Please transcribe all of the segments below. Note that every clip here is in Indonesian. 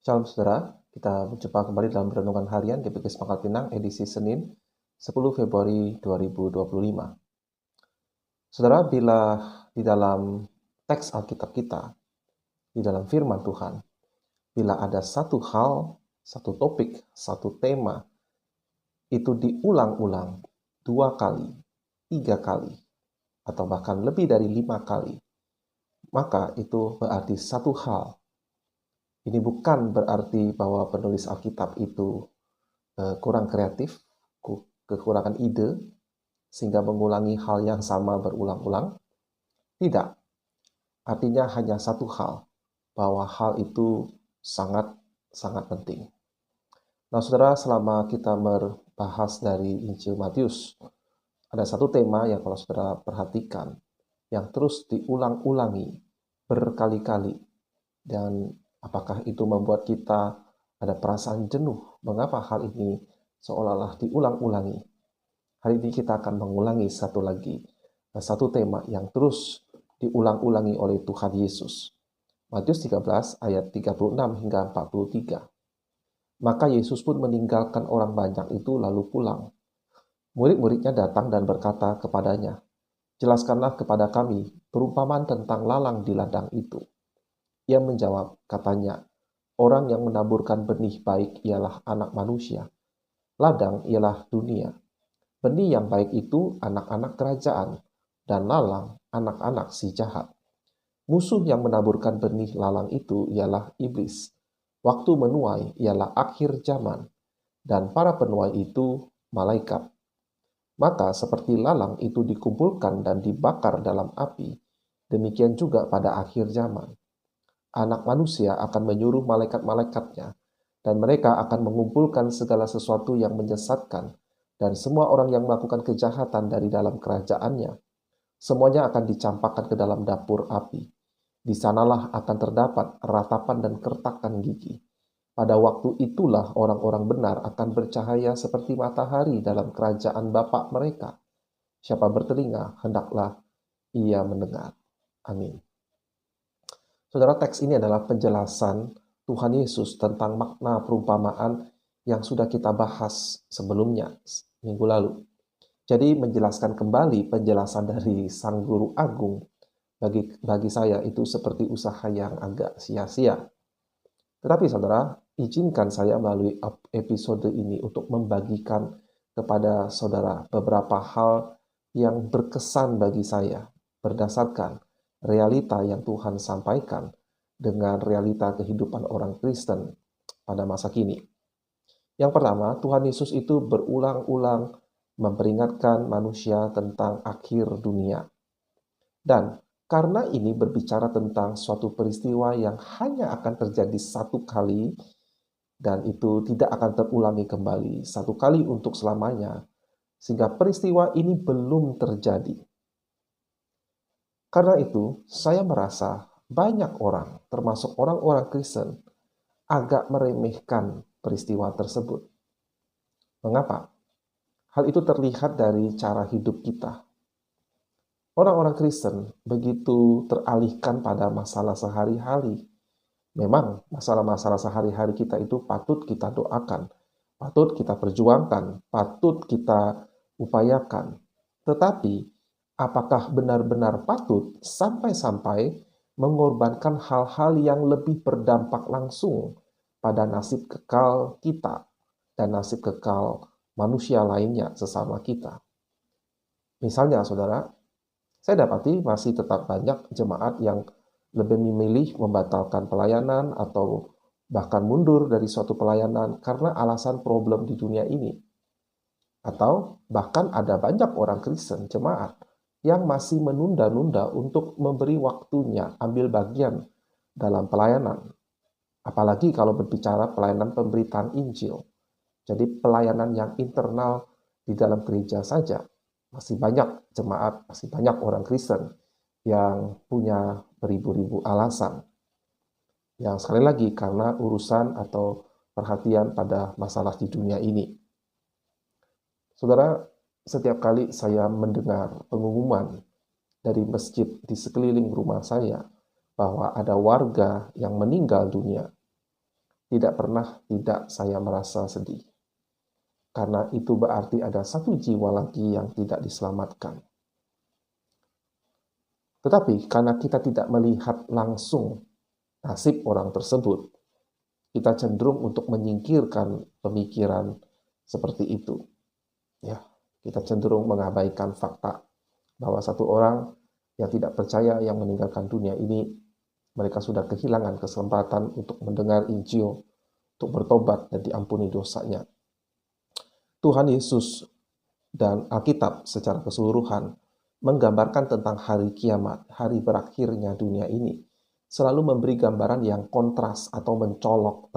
Shalom saudara, kita berjumpa kembali dalam Renungan Harian GPG Pangkal Pinang edisi Senin 10 Februari 2025. Saudara, bila di dalam teks Alkitab kita, di dalam firman Tuhan, bila ada satu hal, satu topik, satu tema, itu diulang-ulang 2 kali, 3 kali, atau bahkan lebih dari 5 kali, maka itu berarti satu hal. Ini bukan berarti bahwa penulis Alkitab itu kurang kreatif, kekurangan ide, sehingga mengulangi hal yang sama berulang-ulang. Tidak. Artinya hanya satu hal, bahwa hal itu sangat-sangat penting. Nah, saudara, selama kita membahas dari Injil Matius, ada satu tema yang kalau saudara perhatikan, yang terus diulang-ulangi berkali-kali. Dan apakah itu membuat kita ada perasaan jenuh? Mengapa hal ini seolah-olah diulang-ulangi? Hari ini kita akan mengulangi satu tema yang terus diulang-ulangi oleh Tuhan Yesus. Matius 13 ayat 36 hingga 43. Maka Yesus pun meninggalkan orang banyak itu lalu pulang. Murid-muridnya datang dan berkata kepadanya, "Jelaskanlah kepada kami perumpamaan tentang lalang di ladang itu." Ia menjawab, katanya, "Orang yang menaburkan benih baik ialah anak manusia. Ladang ialah dunia. Benih yang baik itu anak-anak kerajaan, dan lalang anak-anak si jahat. Musuh yang menaburkan benih lalang itu ialah iblis. Waktu menuai ialah akhir zaman, dan para penuai itu malaikat. Maka seperti lalang itu dikumpulkan dan dibakar dalam api, demikian juga pada akhir zaman. Anak manusia akan menyuruh malaikat-malaikatnya, dan mereka akan mengumpulkan segala sesuatu yang menyesatkan, dan semua orang yang melakukan kejahatan dari dalam kerajaannya. Semuanya akan dicampakkan ke dalam dapur api. Di sanalah akan terdapat ratapan dan kertakan gigi. Pada waktu itulah orang-orang benar akan bercahaya seperti matahari dalam kerajaan Bapa mereka. Siapa bertelinga, hendaklah ia mendengar. Amin. Saudara, teks ini adalah penjelasan Tuhan Yesus tentang makna perumpamaan yang sudah kita bahas sebelumnya, minggu lalu. Jadi menjelaskan kembali penjelasan dari Sang Guru Agung, bagi saya itu seperti usaha yang agak sia-sia. Tetapi saudara, izinkan saya melalui episode ini untuk membagikan kepada saudara beberapa hal yang berkesan bagi saya berdasarkan realita yang Tuhan sampaikan dengan realita kehidupan orang Kristen pada masa kini. Yang pertama, Tuhan Yesus itu berulang-ulang memperingatkan manusia tentang akhir dunia. Dan karena ini berbicara tentang suatu peristiwa yang hanya akan terjadi satu kali, dan itu tidak akan terulangi kembali, satu kali untuk selamanya, sehingga peristiwa ini belum terjadi. Karena itu, saya merasa banyak orang, termasuk orang-orang Kristen, agak meremehkan peristiwa tersebut. Mengapa? Hal itu terlihat dari cara hidup kita. Orang-orang Kristen begitu teralihkan pada masalah sehari-hari. Memang masalah-masalah sehari-hari kita itu patut kita doakan, patut kita perjuangkan, patut kita upayakan. Tetapi, apakah benar-benar patut sampai-sampai mengorbankan hal-hal yang lebih berdampak langsung pada nasib kekal kita dan nasib kekal manusia lainnya sesama kita? Misalnya, saudara, saya dapati masih tetap banyak jemaat yang lebih memilih membatalkan pelayanan atau bahkan mundur dari suatu pelayanan karena alasan problem di dunia ini. Atau bahkan ada banyak orang Kristen, jemaat, yang masih menunda-nunda untuk memberi waktunya ambil bagian dalam pelayanan. Apalagi kalau berbicara pelayanan pemberitaan Injil. Jadi pelayanan yang internal di dalam gereja saja. Masih banyak jemaat, masih banyak orang Kristen yang punya beribu-ribu alasan. Yang sekali lagi karena urusan atau perhatian pada masalah di dunia ini. Saudara, setiap kali saya mendengar pengumuman dari masjid di sekeliling rumah saya bahwa ada warga yang meninggal dunia, tidak saya merasa sedih. Karena itu berarti ada satu jiwa lagi yang tidak diselamatkan. Tetapi karena kita tidak melihat langsung nasib orang tersebut, kita cenderung untuk menyingkirkan pemikiran seperti itu. Ya, kita cenderung mengabaikan fakta bahwa satu orang yang tidak percaya yang meninggalkan dunia ini, mereka sudah kehilangan kesempatan untuk mendengar Injil, untuk bertobat dan diampuni dosanya. Tuhan Yesus dan Alkitab secara keseluruhan menggambarkan tentang hari kiamat, hari berakhirnya dunia ini, selalu memberi gambaran yang kontras atau mencolok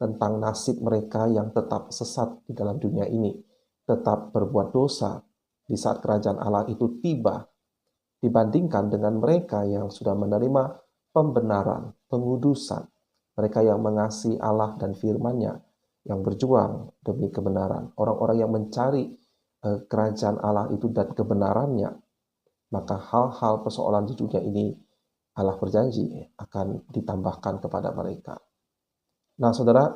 tentang nasib mereka yang tetap sesat di dalam dunia ini, tetap berbuat dosa di saat kerajaan Allah itu tiba, dibandingkan dengan mereka yang sudah menerima pembenaran, pengudusan, mereka yang mengasihi Allah dan firman-Nya, yang berjuang demi kebenaran, orang-orang yang mencari kerajaan Allah itu dan kebenarannya, maka hal-hal persoalan di dunia ini Allah berjanji akan ditambahkan kepada mereka. Nah, saudara,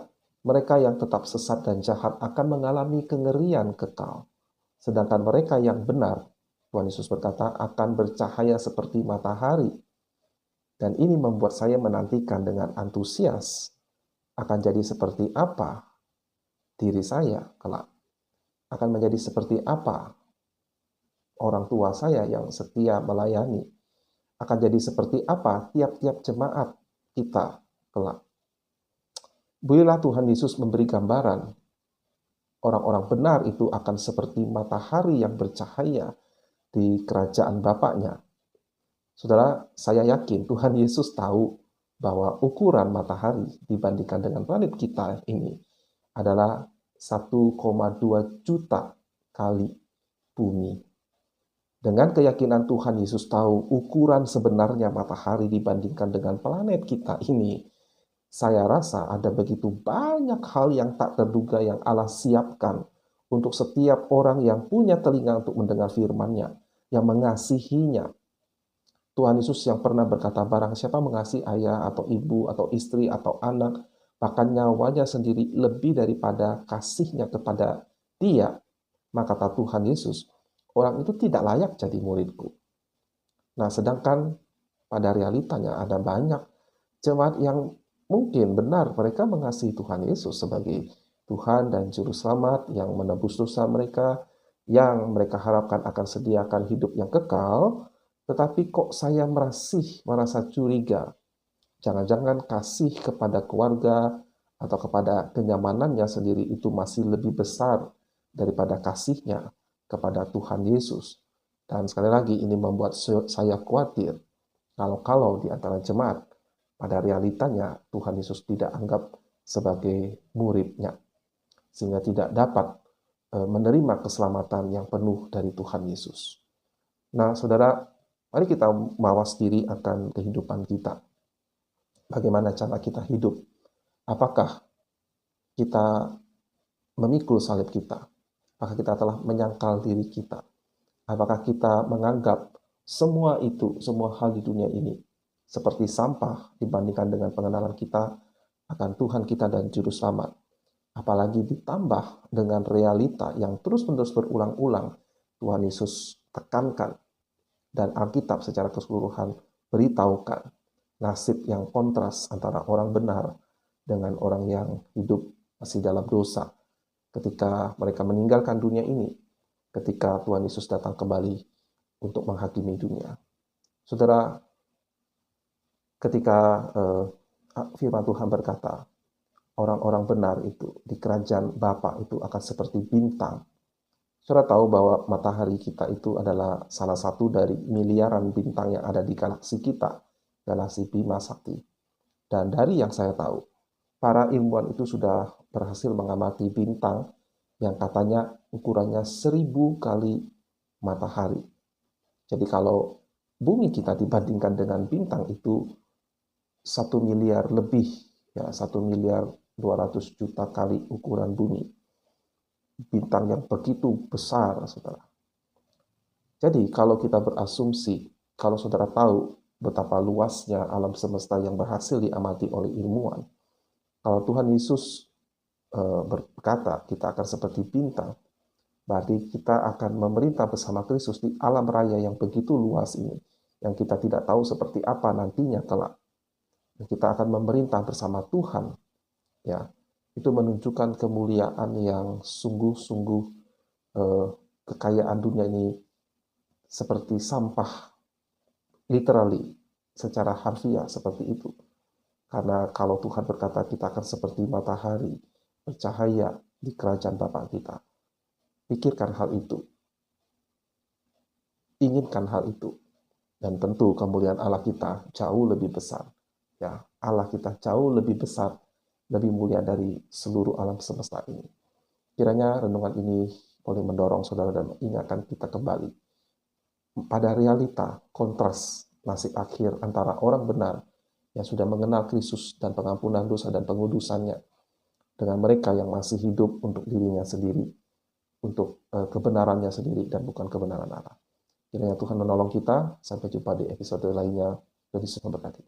mereka yang tetap sesat dan jahat akan mengalami kengerian kekal, sedangkan mereka yang benar, Tuhan Yesus berkata, akan bercahaya seperti matahari. Dan ini membuat saya menantikan dengan antusias akan jadi seperti apa diri saya kelak. Akan menjadi seperti apa orang tua saya yang setia melayani. Akan jadi seperti apa tiap-tiap jemaat kita kelak. Bolehlah Tuhan Yesus memberi gambaran. Orang-orang benar itu akan seperti matahari yang bercahaya di kerajaan Bapaknya. Saudara, saya yakin Tuhan Yesus tahu bahwa ukuran matahari dibandingkan dengan planet kita ini adalah 1,2 juta kali bumi. Dengan keyakinan Tuhan Yesus tahu ukuran sebenarnya matahari dibandingkan dengan planet kita ini, saya rasa ada begitu banyak hal yang tak terduga yang Allah siapkan untuk setiap orang yang punya telinga untuk mendengar firman-Nya, yang mengasihinya. Tuhan Yesus yang pernah berkata, barang siapa mengasihi ayah atau ibu atau istri atau anak, bahkan nyawanya sendiri lebih daripada kasihnya kepada dia, maka kata Tuhan Yesus, orang itu tidak layak jadi muridku. Nah, sedangkan pada realitanya ada banyak jemaat yang mungkin benar mereka mengasihi Tuhan Yesus sebagai Tuhan dan Juru Selamat yang menebus dosa mereka, yang mereka harapkan akan sediakan hidup yang kekal, tetapi kok saya merasa curiga. Jangan-jangan kasih kepada keluarga atau kepada kenyamanannya sendiri itu masih lebih besar daripada kasihnya kepada Tuhan Yesus. Dan sekali lagi ini membuat saya khawatir kalau di antara jemaat pada realitanya Tuhan Yesus tidak anggap sebagai muridnya, sehingga tidak dapat menerima keselamatan yang penuh dari Tuhan Yesus. Nah, saudara, mari kita mawas diri akan kehidupan kita. Bagaimana cara kita hidup? Apakah kita memikul salib kita? Apakah kita telah menyangkal diri kita? Apakah kita menganggap semua hal di dunia ini seperti sampah dibandingkan dengan pengenalan kita akan Tuhan kita dan Juru Selamat? Apalagi ditambah dengan realita yang terus-menerus berulang-ulang Tuhan Yesus tekankan dan Alkitab secara keseluruhan beritahukan nasib yang kontras antara orang benar dengan orang yang hidup masih dalam dosa ketika mereka meninggalkan dunia ini, ketika Tuhan Yesus datang kembali untuk menghakimi dunia. Saudara, ketika firman Tuhan berkata, orang-orang benar itu di kerajaan Bapa itu akan seperti bintang. Saudara tahu bahwa matahari kita itu adalah salah satu dari miliaran bintang yang ada di galaksi kita, galaksi Bima Sakti. Dan dari yang saya tahu, para ilmuwan itu sudah berhasil mengamati bintang yang katanya ukurannya 1000 kali matahari. Jadi kalau bumi kita dibandingkan dengan bintang itu 1 miliar lebih, ya 1 miliar 200 juta kali ukuran bumi. Bintang yang begitu besar, saudara. Jadi kalau kita berasumsi, kalau saudara tahu betapa luasnya alam semesta yang berhasil diamati oleh ilmuwan, Kalau Tuhan Yesus berkata kita akan seperti bintang, berarti kita akan memerintah bersama Kristus di alam raya yang begitu luas ini, yang kita tidak tahu seperti apa nantinya kelak. Kita akan memerintah bersama Tuhan, ya. Itu menunjukkan kemuliaan yang sungguh-sungguh kekayaan dunia ini seperti sampah, literally, secara harfiah seperti itu. Karena kalau Tuhan berkata kita akan seperti matahari, bercahaya di kerajaan Bapa kita. Pikirkan hal itu. Inginkan hal itu. Dan tentu kemuliaan Allah kita jauh lebih besar. Ya, Allah kita jauh lebih besar, lebih mulia dari seluruh alam semesta ini. Kiranya renungan ini boleh mendorong saudara dan mengingatkan kita kembali pada realita kontras nasib akhir antara orang benar yang sudah mengenal Kristus dan pengampunan dosa dan pengudusannya dengan mereka yang masih hidup untuk dirinya sendiri, untuk kebenarannya sendiri dan bukan kebenaran Allah. Kiranya Tuhan menolong kita. Sampai jumpa di episode lainnya. Tuhan Yesus memberkati.